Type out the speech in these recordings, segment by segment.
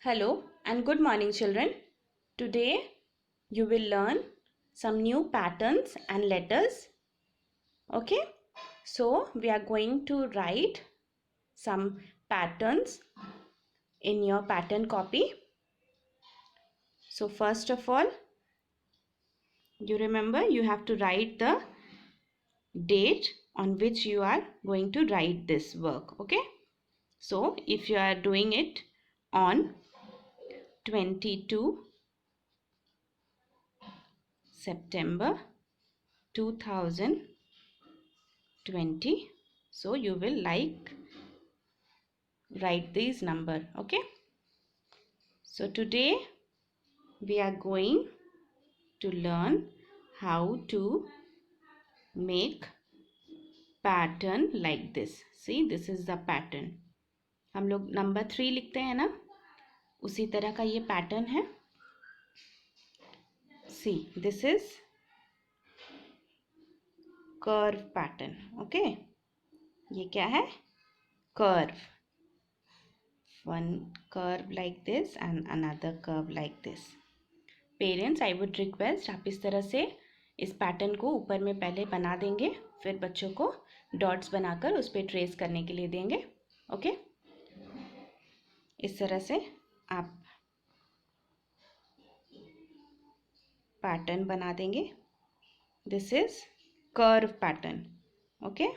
Hello and good morning, children. Today you will learn some new patterns and letters. Okay, so we are going to write some patterns in your pattern copy. So first of all, you remember you have to write the date on which you are going to write this work. Okay, so if you are doing it on 22 September 2020, so you will write these number. Okay, so today we are going to learn how to make pattern like this. See, this is the pattern. हम लोग number 3 लिखते हैं ना, उसी तरह का ये pattern है. See, this is curve pattern. Okay, ये क्या है? Curve. One curve like this and another curve like this. Parents, I would request आप इस तरह से इस पैटर्न को ऊपर में पहले बना देंगे, फिर बच्चों को डॉट्स बनाकर उस पर ट्रेस करने के लिए देंगे. ओके, इस तरह से आप पैटर्न बना देंगे. This is curve pattern. Okay,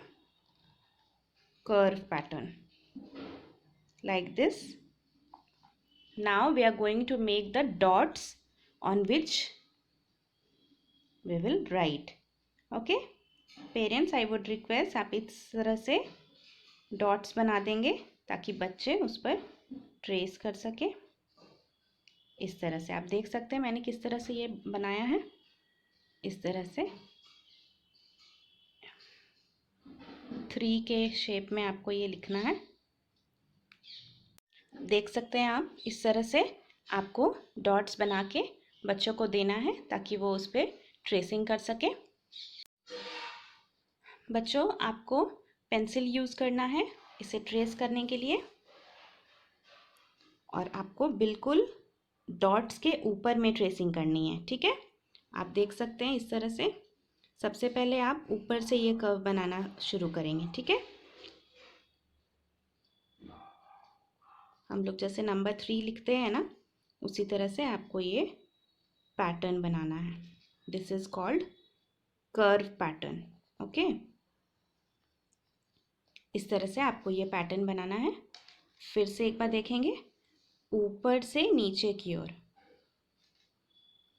curve pattern like this. Now we are going to make the dots on which we will write. Okay, parents, I would request आप इस तरह से डॉट्स बना देंगे ताकि बच्चे उस पर ट्रेस कर सके. इस तरह से आप देख सकते हैं मैंने किस तरह से ये बनाया है. इस तरह से 3 के शेप में आपको ये लिखना है. देख सकते हैं आप, इस तरह से आपको डॉट्स बना के बच्चों को देना है ताकि वो उस पर ट्रेसिंग कर सके. बच्चों, आपको पेंसिल यूज़ करना है इसे ट्रेस करने के लिए, और आपको बिल्कुल डॉट्स के ऊपर में ट्रेसिंग करनी है. ठीक है, आप देख सकते हैं इस तरह से. सबसे पहले आप ऊपर से ये कर्व बनाना शुरू करेंगे. ठीक है, हम लोग जैसे नंबर 3 लिखते हैं ना, उसी तरह से आपको ये पैटर्न बनाना है. This is called curve pattern. Okay, इस तरह से आपको ये पैटर्न बनाना है. फिर से एक बार देखेंगे, ऊपर से नीचे की ओर,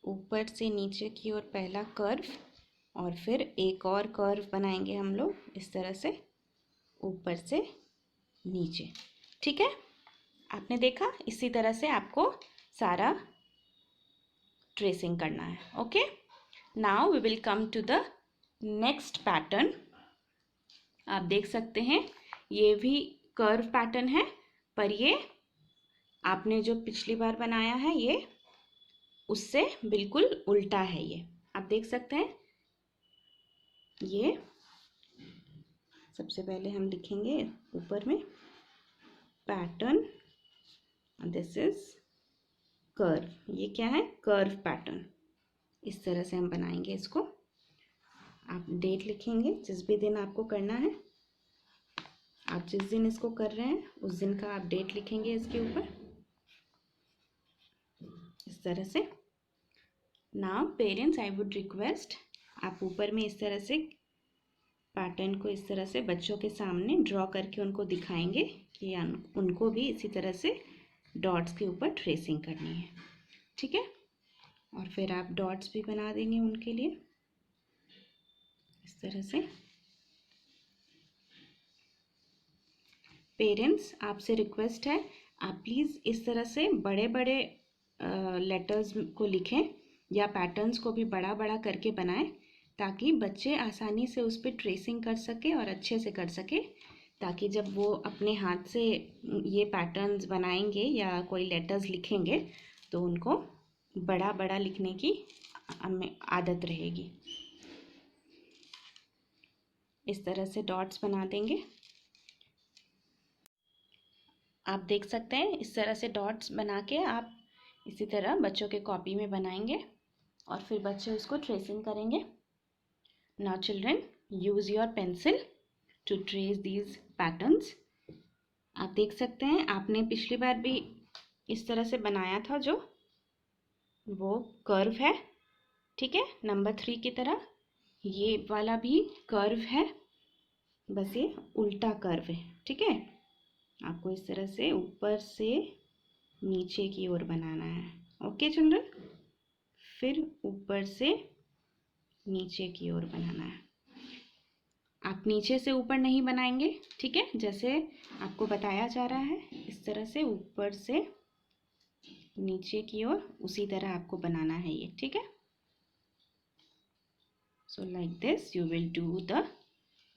ऊपर से नीचे की ओर पहला कर्व, और फिर एक और कर्व बनाएंगे हम लोग इस तरह से ऊपर से नीचे. ठीक है, आपने देखा, इसी तरह से आपको सारा ट्रेसिंग करना है. Okay, now we will come to the next pattern. आप देख सकते हैं ये भी कर्व पैटर्न है, पर ये आपने जो पिछली बार बनाया है ये उससे बिल्कुल उल्टा है. ये आप देख सकते हैं. ये सबसे पहले हम लिखेंगे ऊपर में पैटर्न. This is curve. ये क्या है? Curve pattern. इस तरह से हम बनाएंगे इसको. आप डेट लिखेंगे जिस भी दिन आपको करना है. आप जिस दिन इसको कर रहे हैं उस दिन का आप डेट लिखेंगे इसके ऊपर इस तरह से. Now parents, I would request आप ऊपर में इस तरह से पैटर्न को इस तरह से बच्चों के सामने ड्रॉ करके उनको दिखाएंगे कि उनको भी इसी तरह से डॉट्स के ऊपर ट्रेसिंग करनी है. ठीक है, और फिर आप डॉट्स भी बना देंगे उनके लिए इस तरह से. पेरेंट्स, आपसे रिक्वेस्ट है आप प्लीज़ इस तरह से बड़े बड़े लेटर्स को लिखें या पैटर्न्स को भी बड़ा बड़ा करके बनाएं ताकि बच्चे आसानी से उस पर ट्रेसिंग कर सके और अच्छे से कर सके, ताकि जब वो अपने हाथ से ये पैटर्न्स बनाएंगे या कोई लेटर्स लिखेंगे तो उनको बड़ा बड़ा लिखने की आदत रहेगी. इस तरह से डॉट्स बना देंगे. आप देख सकते हैं इस तरह से डॉट्स बना के आप इसी तरह बच्चों के कॉपी में बनाएंगे और फिर बच्चे उसको ट्रेसिंग करेंगे। Now children, use your pencil to trace these patterns. आप देख सकते हैं आपने पिछली बार भी इस तरह से बनाया था, जो वो कर्व है, ठीक है, नंबर 3 की तरह ये वाला भी कर्व है, बस ये उल्टा कर्व है, ठीक है। आपको इस तरह से ऊपर से नीचे की ओर बनाना है, ओके चिल्ड्रन। फिर ऊपर से नीचे की ओर बनाना है। आप नीचे से ऊपर नहीं बनाएंगे, ठीक है, जैसे आपको बताया जा रहा है इस तरह से ऊपर से नीचे की ओर उसी तरह आपको बनाना है ये, ठीक है। So like this you will do the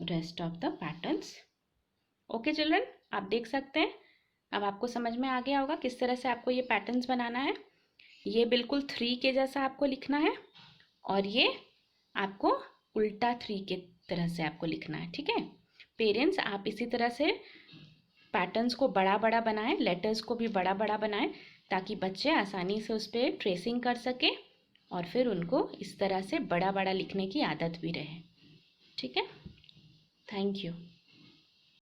rest of the patterns. Okay children, आप देख सकते हैं अब आपको समझ में आ गया होगा किस तरह से आपको ये पैटर्न्स बनाना है। ये बिल्कुल 3 के जैसा आपको लिखना है और ये आपको उल्टा 3 के तरह से आपको लिखना है, ठीक है। पेरेंट्स, आप इसी तरह से पैटर्न्स को बड़ा बड़ा बनाएं, लेटर्स को भी बड़ा बड़ा बनाएं, ताकि बच्चे आसानी से उस पर ट्रेसिंग कर सकें और फिर उनको इस तरह से बड़ा बड़ा लिखने की आदत भी रहे, ठीक है। Thank you.